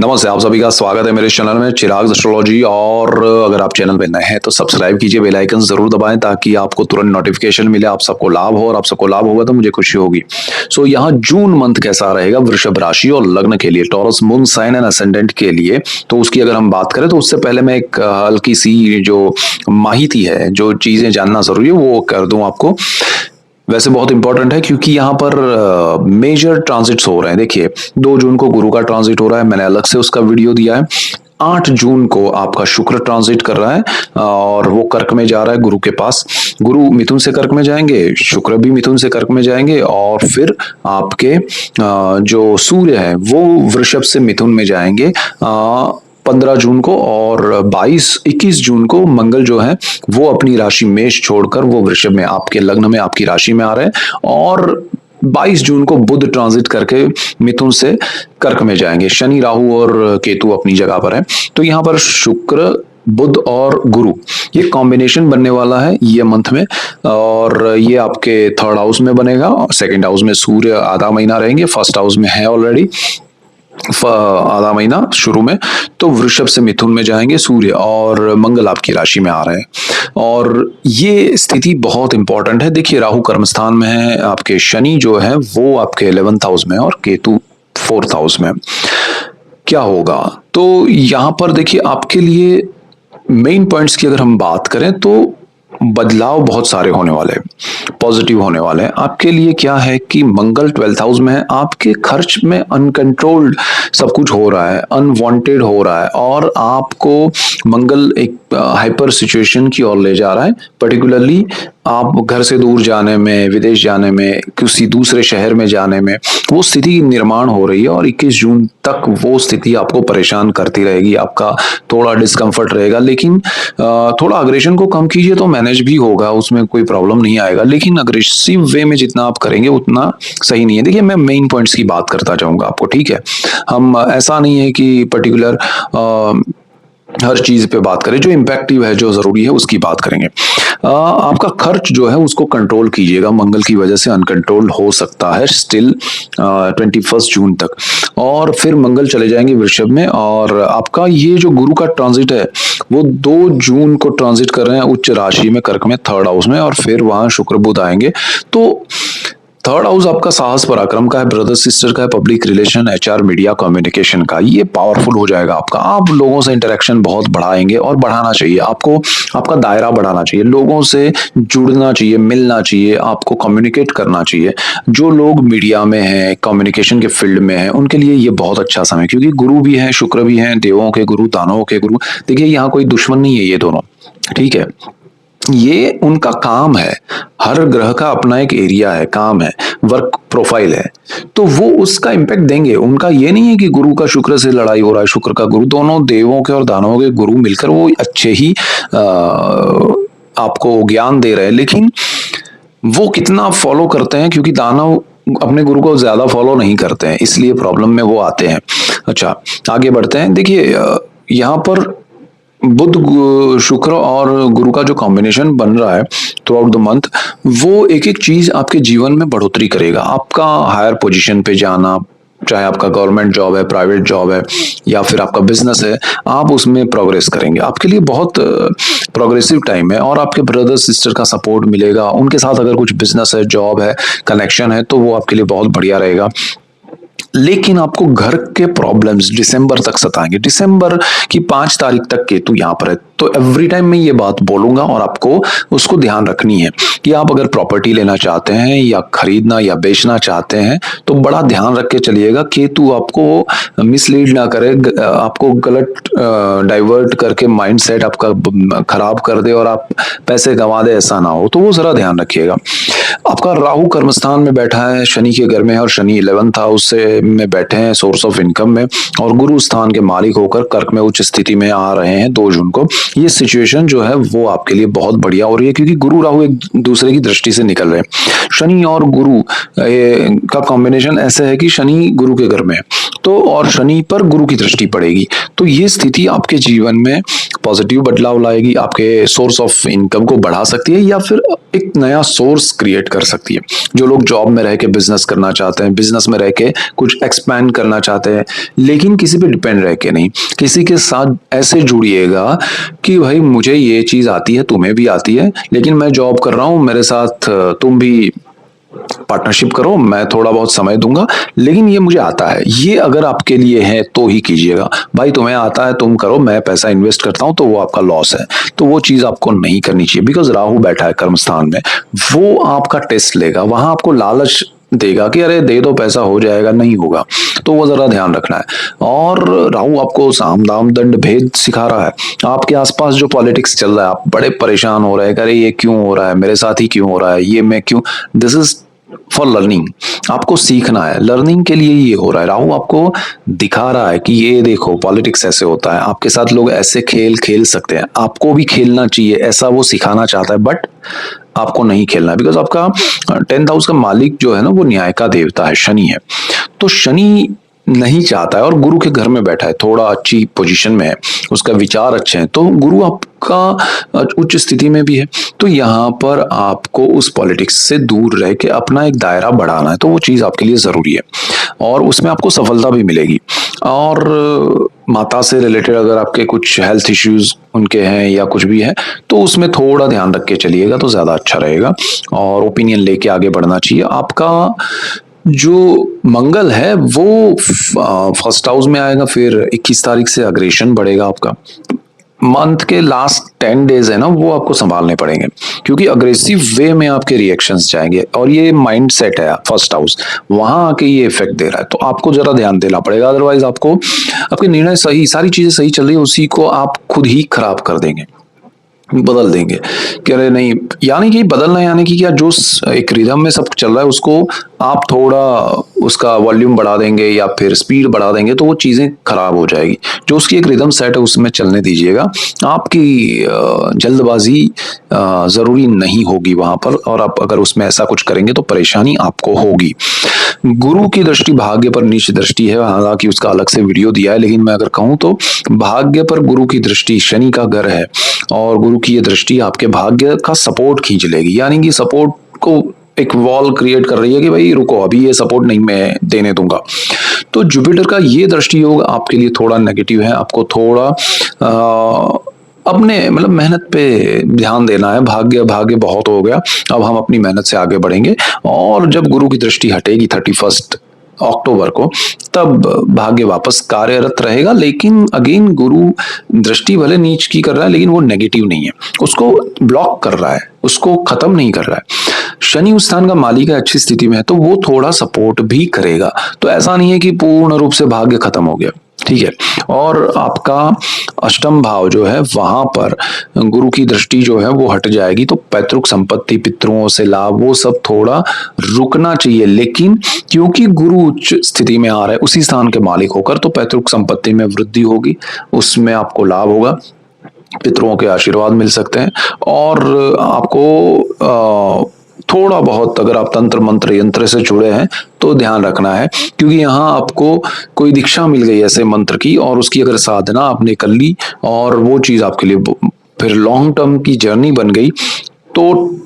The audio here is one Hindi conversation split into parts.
नमस्ते, आप सभी का स्वागत है मेरे चैनल में चिराग एस्ट्रोलॉजी। और अगर आप चैनल पे नए हैं तो सब्सक्राइब कीजिए, बेल आइकन जरूर दबाएं ताकि आपको तुरंत नोटिफिकेशन मिले, आप सबको लाभ हो और आप सबको लाभ होगा तो मुझे खुशी होगी। सो यहाँ जून मंथ कैसा रहेगा वृषभ राशि और लग्न के लिए, Taurus moon sign and ascendant के लिए, तो उसकी अगर हम बात करें तो उससे पहले मैं एक हल्की सी जो माहिती है, जो चीजें जानना जरूरी है वो कर दूं आपको। वैसे बहुत इंपॉर्टेंट है क्योंकि यहाँ पर मेजर ट्रांजिट्स हो रहे हैं। देखिए 2 जून को गुरु का ट्रांजिट हो रहा है, मैंने अलग से उसका वीडियो दिया है। 8 जून को आपका शुक्र ट्रांजिट कर रहा है और वो कर्क में जा रहा है गुरु के पास। गुरु मिथुन से कर्क में जाएंगे, शुक्र भी मिथुन से कर्क में जाएंगे और फिर आपके जो सूर्य है वो वृषभ से मिथुन में जाएंगे 15 जून को। और 21 जून को मंगल जो है वो अपनी राशि मेष छोड़कर वो वृषभ में आपके लग्न में आपकी राशि में आ रहे हैं। और 22 जून को बुध ट्रांजिट करके मिथुन से कर्क में जाएंगे। शनि राहु और केतु अपनी जगह पर है। तो यहाँ पर शुक्र बुध और गुरु ये कॉम्बिनेशन बनने वाला है ये मंथ में। और ये आपके थर्ड हाउस में बनेगा, सेकंड हाउस में सूर्य आधा महीना रहेंगे, फर्स्ट हाउस में है ऑलरेडी आधा महीना शुरू में। तो वृषभ से मिथुन में जाएंगे सूर्य और मंगल आपकी राशि में आ रहे हैं और ये स्थिति बहुत इंपॉर्टेंट है। देखिए राहु कर्म स्थान में है, आपके शनि जो है वो आपके 11th हाउस में और केतु 4th हाउस में। क्या होगा तो यहां पर देखिए आपके लिए मेन पॉइंट्स की अगर हम बात करें तो बदलाव बहुत सारे होने वाले हैं, पॉजिटिव होने वाले हैं आपके लिए। क्या है कि मंगल 12th हाउस में है, आपके खर्च में अनकंट्रोल्ड सब कुछ हो रहा है, अनवांटेड हो रहा है और आपको मंगल एक हाइपर सिचुएशन की ओर ले जा रहा है। पर्टिकुलरली आप घर से दूर जाने में, विदेश जाने में, किसी दूसरे शहर में जाने में वो स्थिति निर्माण हो रही है और 21 जून तक वो स्थिति आपको परेशान करती रहेगी। आपका थोड़ा डिस्कंफर्ट रहेगा, लेकिन थोड़ा अग्रेशन को कम कीजिए तो मैनेज भी होगा, उसमें कोई प्रॉब्लम नहीं आएगा। लेकिन अग्रेसिव वे में जितना आप करेंगे उतना सही नहीं है। देखिए मैं मेन पॉइंट्स की बात करता जाऊंगा आपको, ठीक है। हम ऐसा नहीं है कि पर्टिकुलर हर चीज पे बात करें, जो इम्पैक्टिव है, जो जरूरी है उसकी बात करेंगे। आपका खर्च जो है उसको कंट्रोल कीजिएगा, मंगल की वजह से अनकंट्रोल हो सकता है स्टिल 21 जून तक। और फिर मंगल चले जाएंगे वृषभ में और आपका ये जो गुरु का ट्रांजिट है वो 2 जून को ट्रांजिट कर रहे हैं उच्च राशि में कर्क में, थर्ड हाउस में, और फिर वहां शुक्र बुध आएंगे। तो थर्ड हाउस आपका साहस पराक्रम का है, ब्रदर सिस्टर का है, public relation, HR, media, communication का। ये पावरफुल हो जाएगा आपका। आप लोगों से इंटरेक्शन बहुत बढ़ाएंगे और बढ़ाना चाहिए आपको, आपका दायरा बढ़ाना चाहिए, लोगों से जुड़ना चाहिए, मिलना चाहिए, आपको कम्युनिकेट करना चाहिए। जो लोग मीडिया में हैं, कम्युनिकेशन के फील्ड में हैं, उनके लिए ये बहुत अच्छा समय, क्योंकि गुरु भी है, शुक्र भी है, देवों के गुरु, दानवों के गुरु। देखिए यहाँ कोई दुश्मन नहीं है ये दोनों, ठीक है। ये उनका काम है, हर ग्रह का अपना एक एरिया है, काम है, वर्क प्रोफाइल है, तो वो उसका इम्पैक्ट देंगे। उनका ये नहीं है कि गुरु का शुक्र से लड़ाई हो रहा है, शुक्र का गुरु, दोनों देवों के और दानवों के गुरु मिलकर वो अच्छे ही आपको ज्ञान दे रहे हैं। लेकिन वो कितना फॉलो करते हैं, क्योंकि दानव अपने गुरु को ज्यादा फॉलो नहीं करते हैं, इसलिए प्रॉब्लम में वो आते हैं। अच्छा आगे बढ़ते हैं। देखिए यहाँ पर बुध शुक्र और गुरु का जो कॉम्बिनेशन बन रहा है थ्रू आउट द मंथ, वो एक एक चीज आपके जीवन में बढ़ोतरी करेगा। आपका हायर पोजीशन पे जाना, चाहे आपका गवर्नमेंट जॉब है, प्राइवेट जॉब है या फिर आपका बिजनेस है, आप उसमें प्रोग्रेस करेंगे। आपके लिए बहुत प्रोग्रेसिव टाइम है और आपके ब्रदर सिस्टर का सपोर्ट मिलेगा। उनके साथ अगर कुछ बिजनेस है, जॉब है, कनेक्शन है तो वो आपके लिए बहुत बढ़िया रहेगा। लेकिन आपको घर के प्रॉब्लम्स दिसंबर तक सताएंगे। दिसंबर की 5 तारीख तक केतु यहाँ पर है, तो एवरी टाइम मैं ये बात बोलूंगा और आपको उसको ध्यान रखनी है कि आप अगर प्रॉपर्टी लेना चाहते हैं या खरीदना या बेचना चाहते हैं तो बड़ा ध्यान रख के चलिएगा। केतु आपको मिसलीड ना करे, आपको गलत डाइवर्ट करके माइंडसेट आपका खराब कर दे और आप पैसे गंवा दे, ऐसा ना हो, तो वो जरा ध्यान रखिएगा। आपका राहु कर्मस्थान में बैठा है, शनि के घर में है और शनि 11th हाउस से में बैठे हैं सोर्स ऑफ इनकम में, और गुरु स्थान के मालिक होकर कर्क में उच्च स्थिति में आ रहे हैं 2 जून को। ये सिचुएशन जो है वो आपके लिए बहुत बढ़िया हो रही है, क्योंकि गुरु राहु एक दूसरे की दृष्टि से निकल रहे हैं। शनि और गुरु का कॉम्बिनेशन ऐसा है कि शनि गुरु के घर में है, तो और शनि पर गुरु की दृष्टि पड़ेगी, तो ये स्थिति आपके जीवन में पॉजिटिव बदलाव लाएगी, आपके सोर्स ऑफ इनकम को बढ़ा सकती है या फिर एक नया सोर्स क्रिएट कर सकती है। जो लोग जॉब में रह के बिजनेस करना चाहते हैं, बिजनेस में रह के कुछ एक्सपैंड करना चाहते हैं, लेकिन किसी पे डिपेंड रह के नहीं, किसी के साथ ऐसे जुड़िएगा कि भाई मुझे ये चीज आती है, तुम्हें भी आती है, लेकिन मैं जॉब कर रहा हूं, मेरे साथ तुम भी पार्टनरशिप करो, मैं थोड़ा बहुत समय दूंगा, लेकिन ये मुझे आता है, ये अगर आपके लिए है तो ही कीजिएगा। भाई तुम्हें आता है तुम करो, मैं पैसा इन्वेस्ट करता हूं, तो वो आपका लॉस है, तो वो चीज आपको नहीं करनी चाहिए। बिकॉज राहु बैठा है कर्म स्थान में, वो आपका टेस्ट लेगा, वहां आपको लालच देगा कि अरे दे दो पैसा हो जाएगा, नहीं होगा, तो वो जरा ध्यान रखना है। और राहु आपको साम दाम दंड भेद सिखा रहा है। आपके आसपास जो पॉलिटिक्स चल रहा है, आप बड़े परेशान हो रहे हैं, अरे ये क्यों हो रहा है, मेरे साथ ही क्यों हो रहा है, ये मैं क्यों, दिस इज फॉर लर्निंग, आपको सीखना है, लर्निंग के लिए ये हो रहा है। राहु आपको दिखा रहा है कि ये देखो पॉलिटिक्स ऐसे होता है, आपके साथ लोग ऐसे खेल खेल सकते हैं, आपको भी खेलना चाहिए, ऐसा वो सिखाना चाहता है, बट आपको नहीं खेलना है। बिकॉज आपका 10th हाउस का मालिक जो है ना, वो न्याय का देवता है, शनि है, तो शनि नहीं चाहता है, और गुरु के घर में बैठा है, थोड़ा अच्छी पोजीशन में है, उसका विचार अच्छे हैं, तो गुरु आपका उच्च स्थिति में भी है, तो यहाँ पर आपको उस पॉलिटिक्स से दूर रह के अपना एक दायरा बढ़ाना है, तो वो चीज आपके लिए जरूरी है, और उसमें आपको सफलता भी मिलेगी। और माता से रिलेटेड अगर आपके कुछ हेल्थ इश्यूज उनके हैं या कुछ भी है, तो उसमें थोड़ा ध्यान रख के चलिएगा तो ज्यादा अच्छा रहेगा, और ओपिनियन लेके आगे बढ़ना चाहिए। आपका जो मंगल है वो फर्स्ट हाउस में आएगा, फिर 21 तारीख से अग्रेशन बढ़ेगा आपका। मंथ के लास्ट 10 डेज है ना, वो आपको संभालने पड़ेंगे, क्योंकि अग्रेसिव वे में आपके रिएक्शंस जाएंगे, और ये माइंड सेट है फर्स्ट हाउस, वहां आके ये इफेक्ट दे रहा है, तो आपको जरा ध्यान देना पड़ेगा, अदरवाइज आपको आपके निर्णय सही, सारी चीजें सही चल रही है, उसी को आप खुद ही खराब कर देंगे, बदल देंगे कि अरे नहीं, यानी कि बदलना, यानी कि क्या, जो एक रिदम में सब चल रहा है उसको आप थोड़ा उसका वॉल्यूम बढ़ा देंगे या फिर स्पीड बढ़ा देंगे, तो वो चीजें खराब हो जाएगी। जो उसकी एक रिदम सेट है उसमें चलने दीजिएगा, आपकी जल्दबाजी जरूरी नहीं होगी वहां पर, और आप अगर उसमें ऐसा कुछ करेंगे तो परेशानी आपको होगी। गुरु की दृष्टि भाग्य पर नीच दृष्टि है, हालांकि उसका अलग से वीडियो दिया है, लेकिन मैं अगर कहूं तो भाग्य पर गुरु की दृष्टि, शनि का घर है, और गुरु की ये दृष्टि आपके भाग्य का सपोर्ट खींच लेगी, यानी कि सपोर्ट को एक वॉल क्रिएट कर रही है कि भाई रुको, अभी ये सपोर्ट नहीं मैं देने दूंगा। तो जुपिटर का ये दृष्टि योग आपके लिए थोड़ा नेगेटिव है, आपको थोड़ा अपने मतलब मेहनत पे ध्यान देना है। भाग्य भाग्य बहुत हो गया, अब हम अपनी मेहनत से आगे बढ़ेंगे, और जब गुरु की दृष्टि हटेगी 31 अक्टूबर को, तब भाग्य वापस कार्यरत रहेगा। लेकिन अगेन गुरु दृष्टि भले नीच की कर रहा है, लेकिन वो नेगेटिव नहीं है, उसको ब्लॉक कर रहा है, उसको खत्म नहीं कर रहा है। शनि उस स्थान का मालिक है, अच्छी स्थिति में है, तो वो थोड़ा सपोर्ट भी करेगा, तो ऐसा नहीं है कि पूर्ण रूप से भाग्य खत्म हो गया, ठीक है। और आपका अष्टम भाव जो है वहां पर गुरु की दृष्टि जो है वो हट जाएगी, तो पैतृक संपत्ति, पितरों से लाभ, वो सब थोड़ा रुकना चाहिए। लेकिन क्योंकि गुरु उच्च स्थिति में आ रहा है उसी स्थान के मालिक होकर, तो पैतृक संपत्ति में वृद्धि होगी, उसमें आपको लाभ होगा, पितरों के आशीर्वाद मिल सकते हैं, और आपको थोड़ा बहुत अगर आप तंत्र मंत्र यंत्र से जुड़े हैं तो ध्यान रखना है, क्योंकि यहाँ आपको कोई दीक्षा मिल गई ऐसे मंत्र की, और उसकी अगर साधना आपने कर ली और वो चीज आपके लिए फिर लॉन्ग टर्म की जर्नी बन गई, तो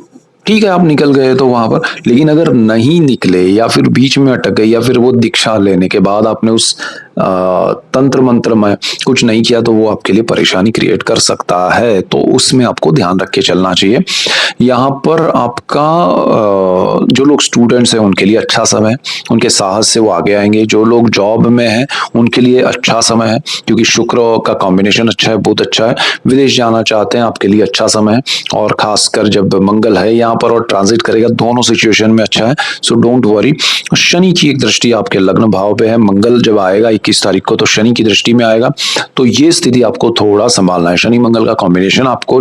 ठीक है आप निकल गए तो वहां पर। लेकिन अगर नहीं निकले या फिर बीच में अटक गए, या फिर वो दीक्षा लेने के बाद आपने उस तंत्र मंत्र में कुछ नहीं किया, तो वो आपके लिए परेशानी क्रिएट कर सकता है, तो उसमें आपको ध्यान रख के चलना चाहिए। यहाँ पर आपका जो लोग स्टूडेंट्स हैं उनके लिए अच्छा समय है, उनके साहस से वो आगे आएंगे। जो लोग जॉब में हैं उनके लिए अच्छा समय है, क्योंकि शुक्र का कॉम्बिनेशन अच्छा है, बहुत अच्छा है। विदेश जाना चाहते हैं आपके लिए अच्छा समय है, और खासकर जब मंगल है यहाँ पर और ट्रांजिट करेगा, दोनों सिचुएशन में अच्छा है, सो डोंट वरी। शनि की एक दृष्टि आपके लग्न भाव पे है, मंगल जब आएगा 21 तारीख को तो शनि की दृष्टि में आएगा, तो ये स्थिति आपको थोड़ा संभालना है। शनि मंगल का कॉम्बिनेशन आपको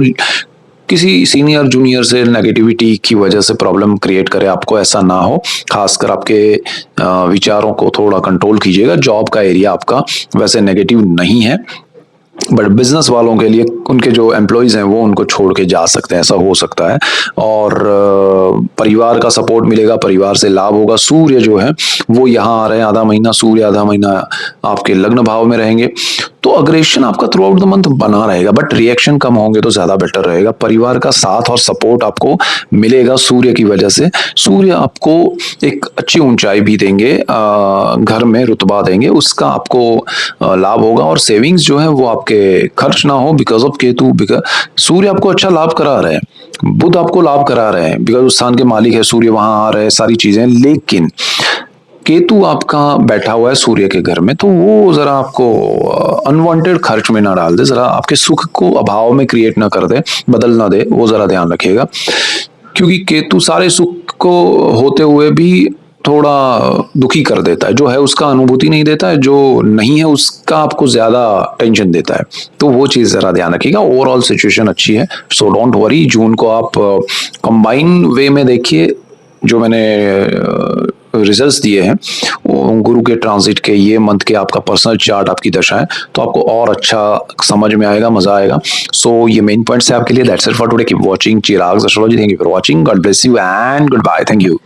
किसी सीनियर जूनियर से नेगेटिविटी की वजह से प्रॉब्लम क्रिएट करे, आपको ऐसा ना हो। खासकर आपके विचारों को थोड़ा कंट्रोल कीजिएगा। जॉब का एरिया आपका वैसे नेगेटिव नहीं है, बट बिजनेस वालों के लिए उनके जो एम्प्लॉयज़ हैं वो उनको छोड़ के जा सकते हैं, ऐसा हो सकता है। और परिवार का सपोर्ट मिलेगा, परिवार से लाभ होगा। सूर्य जो है वो यहाँ आ रहे हैं आधा महीना, सूर्य आधा महीना आपके लग्न भाव में रहेंगे, तो अग्रेशन आपका थ्रू आउट द मंथ बना रहेगा, बट रिएक्शन कम होंगे तो ज्यादा बेटर रहेगा। परिवार का साथ और सपोर्ट आपको मिलेगा सूर्य की वजह से। सूर्य आपको एक अच्छी ऊंचाई भी देंगे, घर में रुतबा देंगे, उसका आपको लाभ होगा। और सेविंग्स जो है वो आपके खर्च ना हो बिकॉज ऑफ केतु। बिकॉज सूर्य आपको अच्छा लाभ करा रहे हैं, बुध आपको लाभ करा रहे हैं बिकॉज उस स्थान के मालिक है, सूर्य वहां आ रहे हैं, सारी चीजें। लेकिन केतु आपका बैठा हुआ है सूर्य के घर में, तो वो जरा आपको अनवांटेड खर्च में ना डाल दे, जरा आपके सुख को अभाव में क्रिएट ना कर दे, बदल ना दे, वो जरा ध्यान रखिएगा। क्योंकि केतु सारे सुख को होते हुए भी थोड़ा दुखी कर देता है, जो है उसका अनुभूति नहीं देता है, जो नहीं है उसका आपको ज्यादा टेंशन देता है। तो वो चीज जरा ध्यान रखिएगा। ओवरऑल सिचुएशन अच्छी है, सो डोंट वरी। जून को आप कंबाइन वे में देखिए, जो मैंने रिजल्ट्स दिए हैं गुरु के ट्रांजिट के, ये मंथ के आपका पर्सनल चार्ट, आपकी दशाएं, तो आपको और अच्छा समझ में आएगा, मजा आएगा। सो ये मेन पॉइंट्स है आपके लिए। That's it for today. Keep watching Chirag astrology. Thank you for watching. God bless you and goodbye. Thank you.